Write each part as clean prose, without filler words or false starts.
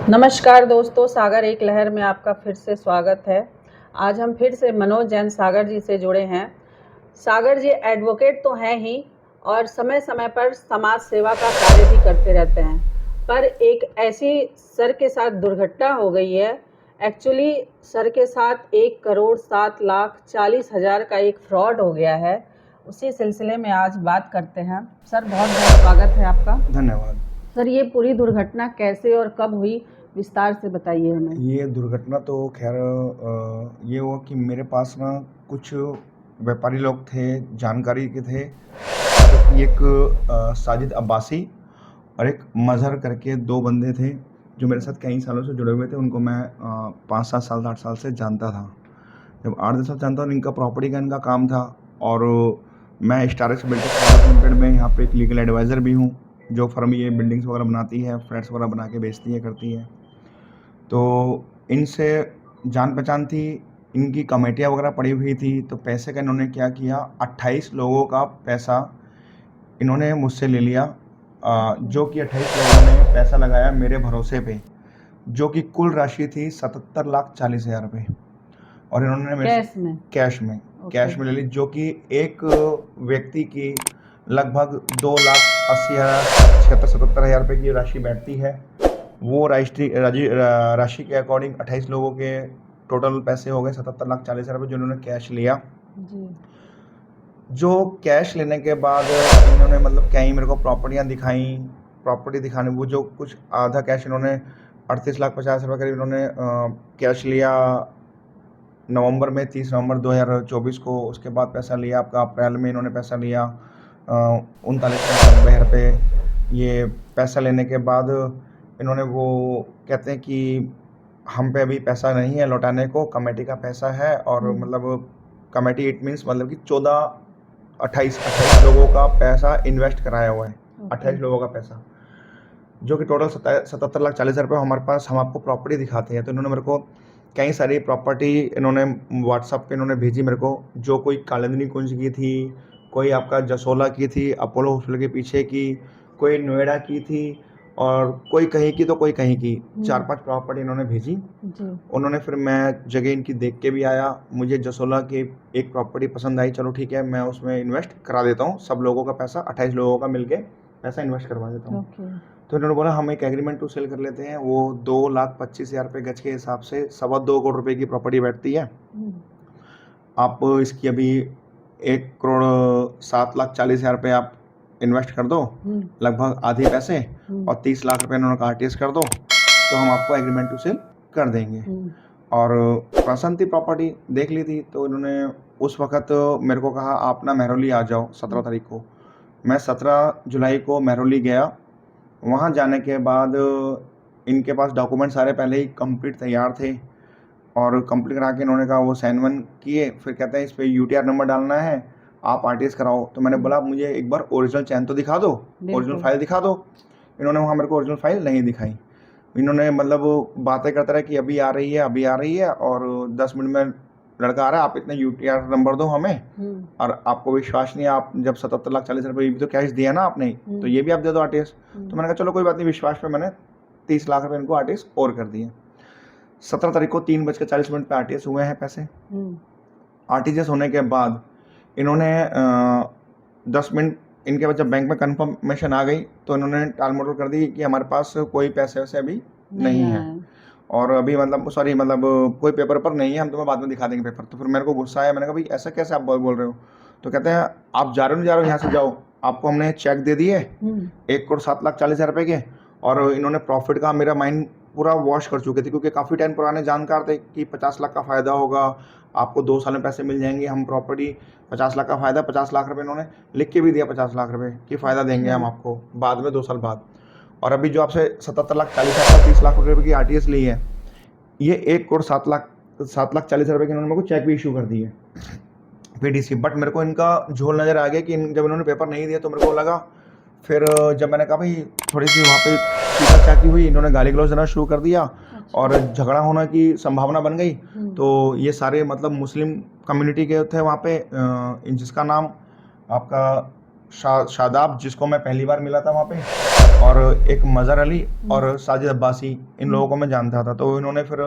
नमस्कार दोस्तों, सागर एक लहर में आपका फिर से स्वागत है। आज हम फिर से मनोज जैन सागर जी से जुड़े हैं। सागर जी एडवोकेट तो हैं ही और समय समय पर समाज सेवा का कार्य भी करते रहते हैं, पर एक ऐसी सर के साथ दुर्घटना हो गई है। एक्चुअली सर के साथ 1,07,40,000 का एक फ्रॉड हो गया है। उसी सिलसिले में आज बात करते हैं। सर बहुत बहुत स्वागत है आपका। धन्यवाद। सर ये पूरी दुर्घटना कैसे और कब हुई, विस्तार से बताइए हमें। ये दुर्घटना तो खैर ये हुआ कि मेरे पास ना कुछ व्यापारी लोग थे, जानकारी के थे, जो कि एक साजिद अब्बासी और एक मजहर करके दो बंदे थे जो मेरे साथ कई सालों से जुड़े हुए थे। उनको मैं 5-7 साल 8 साल से जानता था। जब 8-10 साल जानता था, इनका प्रॉपर्टी का इनका काम था और मैं स्टारक्स बिल्डिंग प्राइवेट लिमिटेड में यहाँ पे एक लीगल एडवाइज़र भी हूँ, जो फर्म ये बिल्डिंग्स वगैरह बनाती है, फ्लैट्स वगैरह बना के बेचती है, करती है। तो इनसे जान पहचान थी, इनकी कमेटियाँ वगैरह पड़ी हुई थी। तो पैसे का इन्होंने क्या किया, 28 लोगों का पैसा इन्होंने मुझसे ले लिया, जो कि 28 लोगों ने पैसा लगाया मेरे भरोसे पे, जो कि कुल राशि थी 77,40,000 रुपये। और इन्होंने मेरे कैश में? कैश में ले ली, जो कि एक व्यक्ति की लगभग 2,80,000 76,000 रुपये की राशि बैठती है। वो राशि के अकॉर्डिंग 28 लोगों के टोटल पैसे हो गए 77,40,000 रुपये, जो इन्होंने कैश लिया। जी। जो कैश लेने के बाद इन्होंने मतलब क्या ही मेरे को प्रॉपर्टियाँ दिखाई। प्रॉपर्टी दिखाने वो जो कुछ आधा कैश इन्होंने 38,50,000 रुपये करीब इन्होंने कैश लिया नवंबर में, 30 नवंबर 2024 को। उसके बाद पैसा लिया आपका अप्रैल में, इन्होंने पैसा लिया 39,90,000 रुपये। ये पैसा लेने के बाद इन्होंने वो कहते हैं कि हम पे अभी पैसा नहीं है लौटाने को, कमेटी का पैसा है। और मतलब कमेटी इट मीन्स मतलब कि 28 लोगों का पैसा इन्वेस्ट कराया हुआ है। 28 लोगों का पैसा, जो कि टोटल 77,40,000 रुपये हमारे पास, हम आपको प्रॉपर्टी दिखाते हैं। तो इन्होंने मेरे को कई सारी प्रॉपर्टी इन्होंने व्हाट्सअप पे इन्होंने भेजी मेरे को, जो कोई कालिंदी कुंज की थी, कोई आपका जसोला की थी, अपोलो हॉस्पिटल के पीछे की, कोई नोएडा की थी, और कोई कहीं की तो कोई कहीं की। 4-5 प्रॉपर्टी इन्होंने भेजी। उन्होंने फिर मैं जगह इनकी देख के भी आया, मुझे जसोला की एक प्रॉपर्टी पसंद आई। चलो ठीक है, मैं उसमें इन्वेस्ट करा देता हूँ, सब लोगों का पैसा 28 लोगों का मिल के पैसा इन्वेस्ट करवा देता हूँ। तो इन्होंने बोला हम एक एग्रीमेंट टू सेल कर लेते हैं। वो 2,25,000 रुपये गज के हिसाब से 2.25 करोड़ रुपए की प्रॉपर्टी बैठती है। आप इसकी अभी 1,07,40,000 रुपये आप इन्वेस्ट कर दो, लगभग आधे पैसे, और 30 लाख रुपये इन्होंने कहा आरटीएस कर दो, तो हम आपको एग्रीमेंट टू सेल कर देंगे। और पसंद थी प्रॉपर्टी, देख ली थी। तो इन्होंने उस वक्त मेरे को कहा आप ना महरौली आ जाओ 17 तारीख को। मैं 17 जुलाई को महरौली गया। वहाँ जाने के बाद इनके पास डॉक्यूमेंट सारे पहले ही कंप्लीट तैयार थे, और कंप्लीट करा के इन्होंने कहा वो साइन वन किए। फिर कहते हैं इस पर यूटीआर नंबर डालना है, आप आरटीएस कराओ। तो मैंने बोला मुझे एक बार ओरिजिनल चैन तो दिखा दो, ओरिजिनल फाइल दिखा दो। इन्होंने वहाँ मेरे को ओरिजिनल फाइल नहीं दिखाई। इन्होंने मतलब बातें करते रहे कि अभी आ रही है, अभी आ रही है, और 10 मिनट में लड़का आ रहा है, आप इतना यूटीआर नंबर दो हमें। और आपको विश्वास नहीं है, आप जब 77,40,000 रुपये भी तो कैश दिया ना आपने, तो ये भी आप दे दो आरटीएस। तो मैंने कहा चलो कोई बात नहीं, विश्वास पे मैंने 30 लाख रुपये इनको आरटीएस और कर दिए। 17 तारीख को 3:40 पे आरटीएस हुए हैं पैसे। आरटीएस होने के बाद इन्होंने 10 मिनट इनके बाद जब बैंक में कंफर्मेशन आ गई, तो इन्होंने टाल मटोल कर दी कि हमारे पास कोई पैसे वैसे अभी नहीं है, और अभी मतलब सॉरी मतलब कोई पेपर पर नहीं है, हम तुम्हें बाद में दिखा देंगे पेपर। तो फिर मेरे को गुस्सा आया, मैंने कहा भाई ऐसा कैसे आप बोल रहे हो। तो कहते हैं आप जा रहे हो नहीं जा रहे हो, यहाँ से जाओ, आपको हमने चेक दे दिए 1,07,40,000 रुपये के। और इन्होंने प्रॉफिट का मेरा माइंड पूरा वॉश कर चुके थे, क्योंकि काफ़ी टाइम पुराने जानकार थे कि 50 लाख का फ़ायदा होगा, आपको 2 साल में पैसे मिल जाएंगे, हम प्रॉपर्टी 50 लाख का फ़ायदा, 50 लाख रुपये इन्होंने लिख के भी दिया, 50 लाख रुपये की फ़ायदा देंगे हम आपको बाद में 2 साल बाद। और अभी जो आपसे 77,40,000 30 लाख रुपये की आरटीएस ली है, ये 1,07,40,000 रुपये के इन्होंने मेरे को चेक भी इशू कर दी है पीडीसी। बट मेरे को इनका झोल नज़र आ गया कि जब इन्होंने पेपर नहीं दिया तो मेरे को लगा। फिर जब मैंने कहा भाई थोड़ी सी वहाँ पे चीखा चाकी हुई, इन्होंने गाली गलौज देना शुरू कर दिया, और झगड़ा होने की संभावना बन गई। तो ये सारे मतलब मुस्लिम कम्युनिटी के थे वहाँ पे, जिसका नाम आपका शादाब, जिसको मैं पहली बार मिला था वहाँ पे, और एक मज़हर अली और साजिद अब्बासी, इन लोगों को मैं जानता था। तो इन्होंने फिर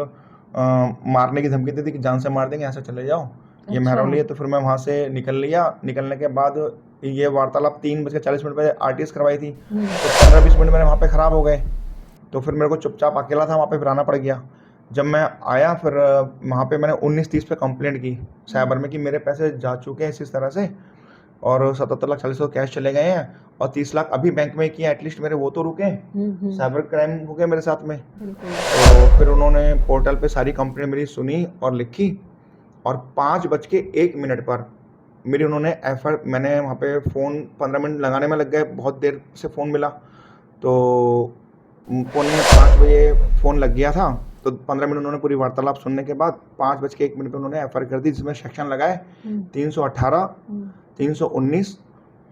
मारने की धमकी दी थी कि जान से मार देंगे, यहाँ से चले जाओ, ये मेहरौली है। तो फिर मैं वहाँ से निकल लिया। निकलने के बाद ये वार्तालाप 3:40 पे आरटीएस करवाई थी, तो 15-20 मिनट मेरे वहाँ पे ख़राब हो गए। तो फिर मेरे को चुपचाप अकेला था वहाँ पे, फिर आना पड़ गया। जब मैं आया फिर वहाँ पे मैंने 19:30 पे कंप्लेंट की साइबर में कि मेरे पैसे जा चुके हैं इस तरह से, और 77,40,000 कैश चले गए हैं, और 30 लाख अभी बैंक में किया, एटलीस्ट मेरे वो तो रुके। साइबर क्राइम हो गया मेरे साथ में। तो फिर उन्होंने पोर्टल पे सारी कंप्लेंट मेरी सुनी और लिखी, और 5:01 पर मेरी उन्होंने एफआईआर, मैंने वहाँ पे फ़ोन 15 मिनट लगाने में लग गए, बहुत देर से फ़ोन मिला। तो 4:45 बजे फ़ोन लग गया था, तो 15 मिनट उन्होंने पूरी वार्तालाप सुनने के बाद 5:01 पे उन्होंने एफआईआर कर दी, जिसमें सेक्शन लगाए 318, 319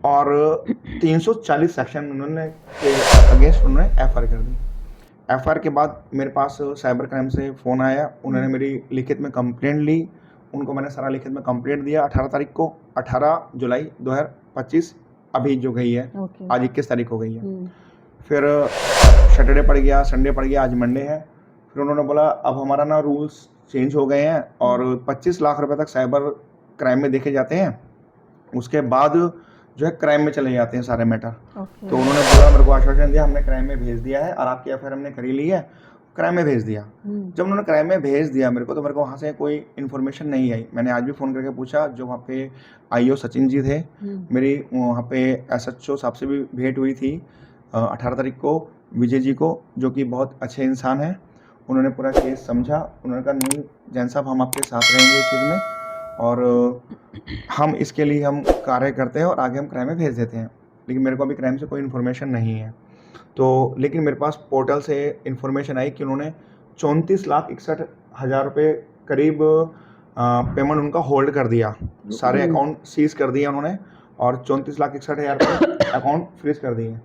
और 340 सेक्शन उन्होंने के अगेंस्ट उन्होंने एफआईआर कर दी। एफआईआर के बाद मेरे पास साइबर क्राइम से फ़ोन आया, उन्होंने मेरी लिखित में कंप्लेंट ली। उनको मैंने सारा लिखित में कंप्लेंट दिया 18 तारीख को, 18 जुलाई 2025 अभी जो गई है, आज 21 तारीख हो गई है। फिर सैटरडे पड़ गया, संडे पड़ गया, आज मंडे है। फिर उन्होंने बोला अब हमारा ना रूल्स चेंज हो गए हैं और 25 लाख रुपए तक साइबर क्राइम में देखे जाते हैं, उसके बाद जो है क्राइम में चले जाते हैं सारे मैटर। तो उन्होंने बोला, मेरे को आश्वासन दिया, हमने क्राइम में भेज दिया है और आपकी एफआईआर हमने करी ली है, क्राइम में भेज दिया। जब उन्होंने क्राइम में भेज दिया मेरे को, तो मेरे को वहाँ से कोई इन्फॉर्मेशन नहीं आई। मैंने आज भी फ़ोन करके पूछा, जो वहाँ पे आईओ सचिन जी थे, मेरी वहाँ पे एसएचओ साहब से भी भेंट हुई थी 18 तारीख को, विजय जी को, जो कि बहुत अच्छे इंसान हैं। उन्होंने पूरा केस समझा। उन्होंने कहा नहीं जैन साहब, हम आपके साथ रहेंगे इस चीज़ में, और हम इसके लिए हम कार्य करते हैं और आगे हम क्राइम में भेज देते हैं। लेकिन मेरे को अभी क्राइम से कोई इन्फॉर्मेशन नहीं है। तो लेकिन मेरे पास पोर्टल से इन्फॉर्मेशन आई कि उन्होंने 34,61,000 रुपये करीब पेमेंट उनका होल्ड कर दिया, सारे अकाउंट सीज कर दिए उन्होंने, और 34,61,000 रुपये अकाउंट फ्रीज कर दिए।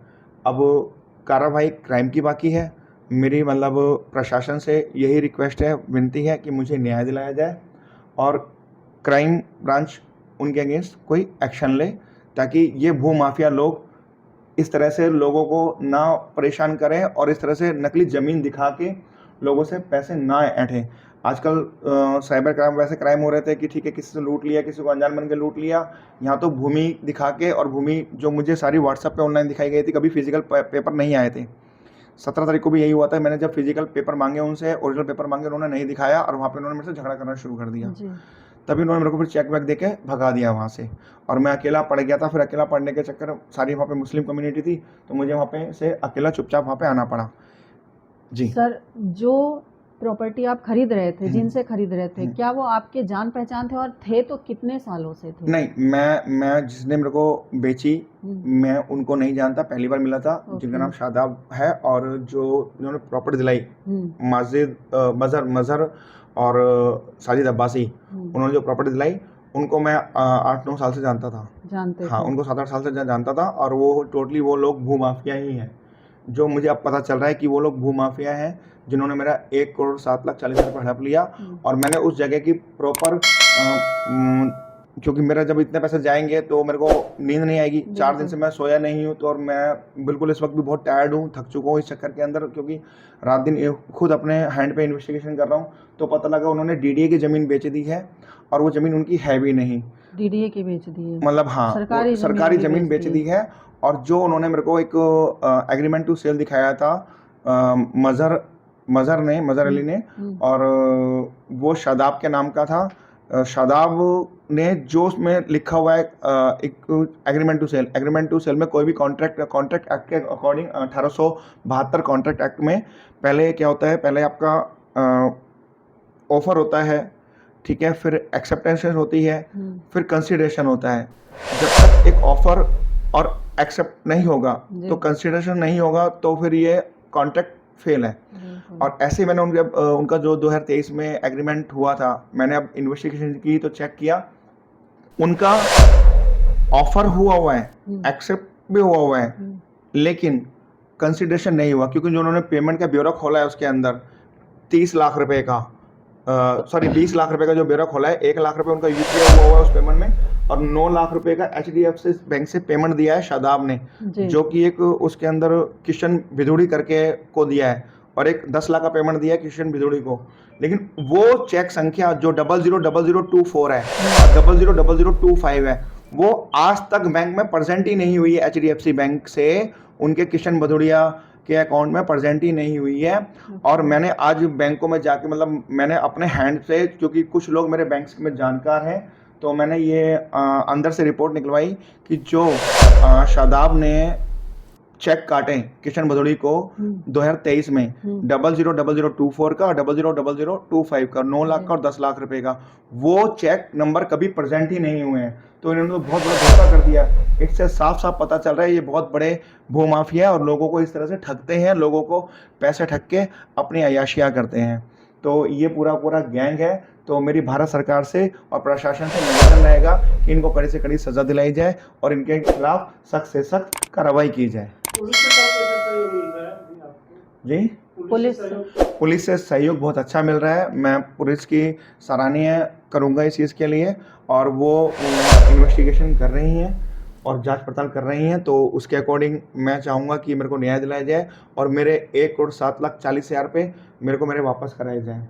अब कार्रवाई क्राइम की बाकी है। मेरी मतलब प्रशासन से यही रिक्वेस्ट है, विनती है कि मुझे न्याय दिलाया जाए और क्राइम ब्रांच उनके अगेंस्ट कोई एक्शन ले, ताकि ये भू माफिया लोग इस तरह से लोगों को ना परेशान करें और इस तरह से नकली ज़मीन दिखा के लोगों से पैसे ना ऐंठें। आजकल साइबर क्राइम वैसे क्राइम हो रहे थे कि ठीक है, किसी से लूट लिया, किसी को अनजान बन के लूट लिया। यहाँ तो भूमि दिखा के, और भूमि जो मुझे सारी व्हाट्सएप पे ऑनलाइन दिखाई गई थी, कभी फिजिकल पेपर नहीं आए थे। 17 तारीख को भी यही हुआ था। मैंने जब फिजिकल पेपर मांगे उनसे, ओरिजिनल पेपर मांगे, उन्होंने नहीं दिखाया, और वहाँ पे उन्होंने मेरे से झगड़ा करना शुरू कर दिया। तभी उन्होंने मेरे को फिर चेक वेक दे के भगा दिया वहाँ से, और मैं अकेला पड़ गया था। फिर अकेला पड़ने के चक्कर, सारी वहाँ पे मुस्लिम कम्युनिटी थी, तो मुझे वहाँ पे से अकेला चुपचाप वहाँ पे आना पड़ा। जी सर, जो प्रॉपर्टी आप खरीद रहे थे, जिनसे खरीद रहे थे, क्या वो आपके जान पहचान थे, और थे तो कितने सालों से थे? नहीं, मैं जिसने मेरे को बेची, मैं उनको नहीं जानता, पहली बार मिला था। जिनका नाम शादाब है, और जो जिन्होंने प्रॉपर्टी दिलाई मज़हर और साजिद अब्बासी, उन्होंने जो प्रॉपर्टी दिलाई, उनको मैं 8-9 साल से जानता था। हाँ, उनको 7-8 साल से जानता था, और वो टोटली वो लोग भू माफिया ही हैं। जो मुझे अब पता चल रहा है कि वो लोग भू माफिया हैं, जिन्होंने मेरा 1,07,40,000 रुपये हड़प लिया। और मैंने उस जगह की प्रॉपर, क्योंकि मेरा जब इतने पैसे जाएंगे तो मेरे को नींद नहीं आएगी। 4 दिन से मैं सोया नहीं हूँ, तो और मैं बिल्कुल इस वक्त भी बहुत टायर्ड हूँ, थक चुका हूँ इस चक्कर के अंदर, क्योंकि रात दिन खुद अपने हैंड पे इन्वेस्टिगेशन कर रहा हूँ। तो पता लगा उन्होंने डीडीए की ज़मीन बेच दी है, और वो ज़मीन उनकी है भी नहीं। डीडीए की बेच दी है, मतलब हाँ, सरकारी ज़मीन बेच दी है। और जो उन्होंने मेरे को एक एग्रीमेंट टू सेल दिखाया था मज़हर अली ने, और वो शादाब के नाम का था। शादाब ने जो उसमें लिखा हुआ है एक एग्रीमेंट टू सेल में कोई भी कॉन्ट्रैक्ट एक्ट के अकॉर्डिंग 1872 कॉन्ट्रैक्ट एक्ट में पहले क्या होता है, पहले आपका ऑफर होता है, ठीक है, फिर एक्सेप्टेंस होती है, फिर कंसिडरेशन होता है। जब तक एक ऑफर और एक्सेप्ट नहीं होगा, तो कंसिडरेशन नहीं होगा, तो फिर ये कॉन्ट्रैक्ट फेल है। और ऐसे मैंने उनका जो 2023 में एग्रीमेंट हुआ था, मैंने अब इन्वेस्टिगेशन की तो चेक किया, उनका ऑफर हुआ है, एक्सेप्ट भी हुआ है, लेकिन कंसिडरेशन नहीं हुआ, क्योंकि जो उन्होंने पेमेंट का ब्यूरो खोला है उसके अंदर 30 लाख रुपए का, सॉरी 20 लाख रुपए का जो ब्यौरा खोला है, 1 लाख रुपए उनका यूपीआई हुआ उस पेमेंट में, और 9 लाख रुपए का एचडीएफसी बैंक से पेमेंट दिया है शादाब ने, जो कि एक उसके अंदर किशन भिदुड़ी करके को दिया है, और एक 10 लाख का पेमेंट दिया है किशन भिदुड़ी को। लेकिन वो चेक संख्या जो 000024 है और 000025 है, वो आज तक बैंक में प्रेजेंट ही नहीं हुई है। एचडीएफसी बैंक से उनके किशन भदौड़िया के अकाउंट में प्रेजेंट ही नहीं हुई है। और मैंने आज बैंकों में जाके, मतलब मैंने अपने हैंड से, क्योंकि कुछ लोग मेरे बैंक में जानकार हैं, तो मैंने ये अंदर से रिपोर्ट निकलवाई कि जो शादाब ने चेक काटे किशन भदौड़ी को 2023 में 000024 का और 000025 का, 9 लाख का और 10 लाख रुपए का, वो चेक नंबर कभी प्रेजेंट ही नहीं हुए हैं। तो इन्होंने तो बहुत बड़ा धोखा कर दिया। इससे साफ साफ पता चल रहा है ये बहुत बड़े भूमाफिया और लोगों को इस तरह से ठगते हैं, लोगों को पैसे ठग के अपनी अय्याशियाँ करते हैं। तो ये पूरा गैंग है। तो मेरी भारत सरकार से और प्रशासन से निवेदन रहेगा कि इनको कड़ी से कड़ी सजा दिलाई जाए और इनके खिलाफ सख्त से सख्त कार्रवाई की जाए। जी, पुलिस से सहयोग बहुत अच्छा मिल रहा है। मैं पुलिस की सराहनीय करूंगा इस चीज़ के लिए, और वो इन्वेस्टिगेशन कर रही हैं और जांच पड़ताल कर रही हैं। तो उसके अकॉर्डिंग मैं चाहूँगा कि मेरे को न्याय दिलाया जाए और मेरे 1,07,40,000 रुपये मेरे को मेरे वापस कराए जाएँ,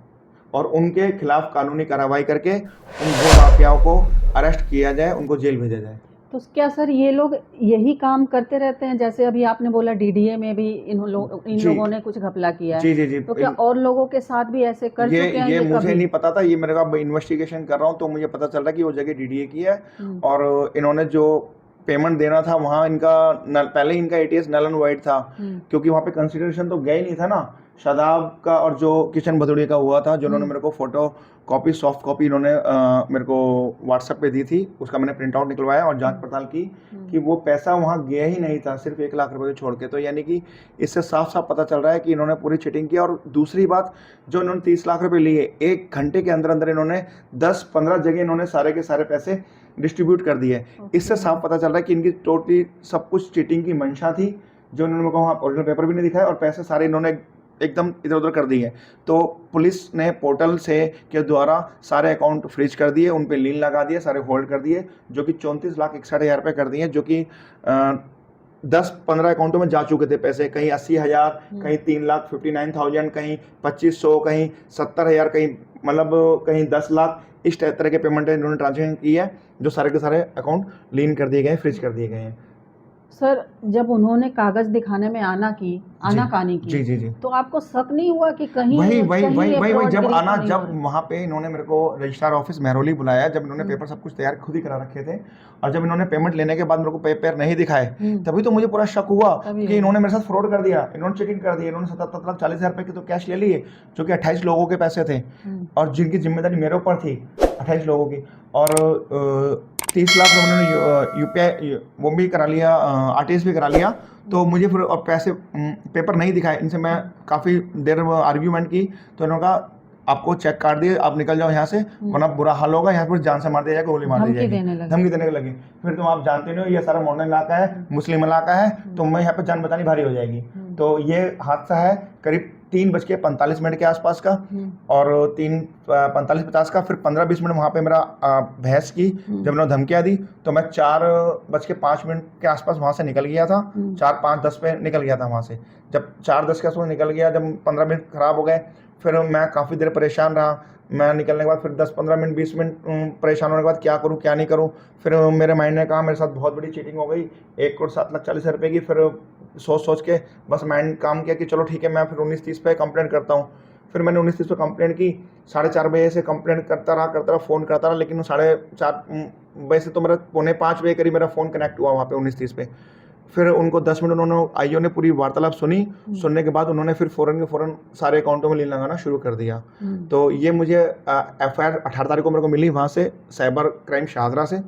और उनके खिलाफ कानूनी कार्रवाई करके उन दो माफियाओं को अरेस्ट किया जाए, उनको जेल भेजा जाए। तो क्या सर ये लोग यही काम करते रहते हैं? जैसे अभी आपने बोला डीडीए में भी इन लोगों ने कुछ घपला किया है। जी। तो क्या और लोगों के साथ भी ऐसे कर चुके हैं? ये मुझे नहीं पता था, ये मेरे का इन्वेस्टिगेशन कर रहा हूँ तो मुझे पता चल रहा है कि वो जगह डीडीए की है, और इन्होंने जो पेमेंट देना था वहाँ इनका पहले ही इनका एटीएस नल एंड वाइड था, क्योंकि वहाँ पे कंसिडरेशन तो गए नहीं था ना शादाब का और जो किशन भदौड़िया का हुआ था, जो उन्होंने मेरे को फोटो कॉपी सॉफ्ट कॉपी इन्होंने मेरे को व्हाट्सएप पे दी थी, उसका मैंने प्रिंट आउट निकलवाया और जांच पड़ताल की कि वो पैसा वहाँ गया ही नहीं था, सिर्फ 1 लाख रुपए छोड़ के। तो यानी कि इससे साफ साफ पता चल रहा है कि इन्होंने पूरी चीटिंग की। और दूसरी बात, जो इन्होंने 30 लाख रुपए लिए, 1 घंटे के अंदर अंदर इन्होंने 10-15 जगह इन्होंने सारे के सारे पैसे डिस्ट्रीब्यूट कर दिए। इससे साफ पता चल रहा है कि इनकी टोटली सब कुछ चीटिंग की मंशा थी, जो इन्होंने मेरे को वहाँ ओरिजिनल पेपर भी नहीं दिखाया और पैसे सारे इन्होंने एकदम इधर उधर कर दिए। तो पुलिस ने पोर्टल से के द्वारा सारे अकाउंट फ्रीज कर दिए, उन पे लीन लगा दिए, सारे होल्ड कर दिए, जो कि 34,61,000 रुपये कर दिए, जो कि 10-15 अकाउंटों में जा चुके थे पैसे, कहीं 80,000, कहीं 3,59,000, कहीं 2,500, कहीं 70,000, कहीं मतलब कहीं 10 लाख, इस तरह के पेमेंट इन्होंने ट्रांजेक्शन की है, जो सारे के सारे अकाउंट लीन कर दिए गए, फ्रीज कर दिए गए हैं। सर जब उन्होंने कागज दिखाने में आनाकानी की, जी, तो आपको शक नहीं हुआ कि कहीं वही जब वहाँ पे इन्होंने मेरे को रजिस्ट्रार ऑफिस महरौली बुलाया, जब इन्होंने पेपर सब कुछ तैयार खुद ही करा रखे थे, और जब इन्होंने पेमेंट लेने के बाद मेरे को पेपर नहीं दिखाए, तभी तो मुझे पूरा शक हुआ कि इन्होंने मेरे साथ फ्रॉड कर दिया, इन्होंने चीटिंग कर दी। इन्होंने 77,40,000 रुपये की तो कैश ले लिए, जो कि 28 लोगों के पैसे थे और जिनकी जिम्मेदारी मेरे ऊपर थी, 28 लोगों की, और 30 लाख उन्होंने यूपीआई वो भी करा लिया, आरटीएस भी करा लिया। तो मुझे फिर और पैसे पेपर नहीं दिखाए, इनसे मैं काफ़ी देर आर्ग्यूमेंट की, तो इन्होंने कहा आपको चेक काट दिए, आप निकल जाओ यहाँ से, वरना बुरा हाल होगा, यहाँ पर जान से मार दिया जाएगा, गोली मार दी जाएगी, धमकी देने लगी। फिर तुम आप जानते नहीं हो ये सारा मॉडर्न इलाका है, मुस्लिम इलाका है, तो मैं यहाँ पर जान बचानी भारी हो जाएगी। तो ये हादसा है करीब 3:45 के आसपास का, और 3:45-50 का, फिर 15-20 मिनट वहाँ पे मेरा बहस की। जब उन्होंने धमकियाँ दी तो मैं 4:05 के आसपास वहाँ से निकल गया था, 4:05-10 पे निकल गया था वहाँ से। जब 4:10 के आसपास निकल गया, जब 15 मिनट खराब हो गए, फिर मैं काफ़ी देर परेशान रहा। मैं निकलने के बाद फिर 10-15 मिनट 20 मिनट परेशान होने के बाद क्या करूँ क्या नहीं करूँ, फिर मेरे माइंड ने कहा मेरे साथ बहुत बड़ी चीटिंग हो गई, 1,07,40,000 रुपये की। फिर सोच के बस माइंड काम किया कि चलो ठीक है, मैं फिर 19:30 पे कंप्लेंट करता हूँ। फिर मैंने 19:30 पे कंप्लेंट की, 4:30 बजे से कंप्लेंट करता रहा, फ़ोन करता रहा, लेकिन 4:30 बजे से तो मेरा 4:45 बजे करीब मेरा फ़ोन कनेक्ट हुआ वहाँ पे 19:30 पे। फिर उनको 10 मिनट उन्होंने आईओ ने पूरी वार्तालाप सुनी, सुनने के बाद उन्होंने फिर फ़ौरन सारे अकाउंटों में लीन लगाना शुरू कर दिया। तो ये मुझे FIR 18 तारीख को मेरे को मिली वहाँ से, साइबर क्राइम शाहदरा से।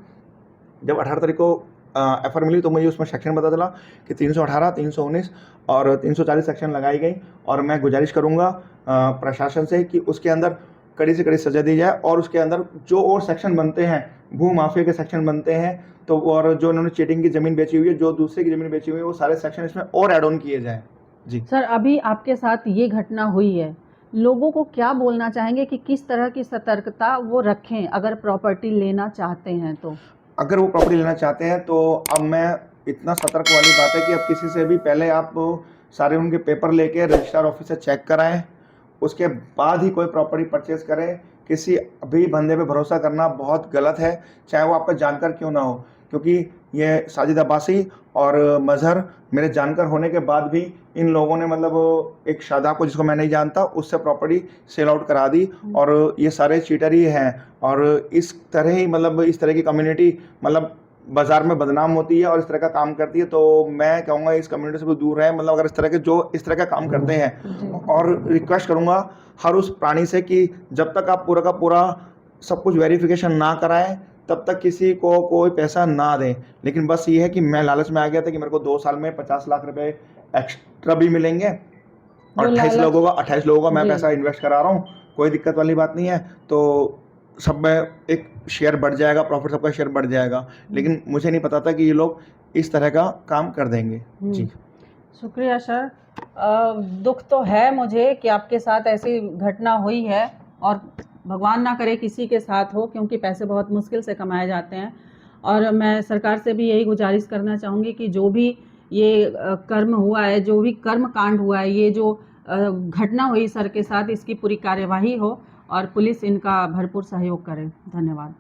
जब 18 तारीख को FIR मिली तो मुझे उसमें सेक्शन पता चला कि 318, 319 और 340 सेक्शन लगाई गई, और मैं गुजारिश करूँगा प्रशासन से कि उसके अंदर कड़ी से कड़ी सजा दी जाए, और उसके अंदर जो और सेक्शन बनते हैं, भू माफिया के सेक्शन बनते हैं, तो और जो इन्होंने चीटिंग की ज़मीन बेची हुई है, जो दूसरे की ज़मीन बेची हुई है, वो सारे सेक्शन इसमें और ऐड ऑन किए जाएँ। जी सर, अभी आपके साथ ये घटना हुई है, लोगों को क्या बोलना चाहेंगे कि किस तरह की सतर्कता वो रखें अगर प्रॉपर्टी लेना चाहते हैं तो? अगर वो प्रॉपर्टी लेना चाहते हैं तो अब मैं इतना सतर्क वाली बात है कि अब किसी से भी पहले आप सारे उनके पेपर लेके रजिस्ट्रार ऑफिस से चेक कराएं, उसके बाद ही कोई प्रॉपर्टी परचेज करें। किसी भी बंदे पे भरोसा करना बहुत गलत है, चाहे वो आपका जानकार क्यों ना हो, क्योंकि ये साजिद अब्बासी और मजहर मेरे जानकार होने के बाद भी इन लोगों ने मतलब एक शादाब को, जिसको मैं नहीं जानता, उससे प्रॉपर्टी सेल आउट करा दी। और ये सारे चीटर ही हैं और इस तरह ही मतलब इस तरह की कम्युनिटी मतलब बाज़ार में बदनाम होती है और इस तरह का काम करती है। तो मैं कहूँगा इस कम्युनिटी से भी दूर रहें, मतलब अगर इस तरह के जो इस तरह का काम करते हैं। और रिक्वेस्ट करूँगा हर उस प्राणी से कि जब तक आप पूरा का पूरा सब कुछ वेरिफिकेशन ना कराएं तब तक किसी को कोई पैसा ना दें। लेकिन बस ये है कि मैं लालच में आ गया था कि मेरे को 2 साल में 50 लाख रुपए एक्स्ट्रा भी मिलेंगे और 28 लोगों का मैं पैसा इन्वेस्ट करा रहा हूँ, कोई दिक्कत वाली बात नहीं है। तो सब में एक शेयर बढ़ जाएगा, प्रॉफिट सबका शेयर बढ़ जाएगा। लेकिन मुझे नहीं पता था कि ये लोग इस तरह का काम कर देंगे। जी शुक्रिया सर। दुख तो है मुझे कि आपके साथ ऐसी घटना हुई है और भगवान ना करे किसी के साथ हो, क्योंकि पैसे बहुत मुश्किल से कमाए जाते हैं। और मैं सरकार से भी यही गुजारिश करना चाहूँगी कि जो भी ये कर्म हुआ है, जो भी कर्म कांड हुआ है, ये जो घटना हुई सर के साथ, इसकी पूरी कार्यवाही हो और पुलिस इनका भरपूर सहयोग करे। धन्यवाद।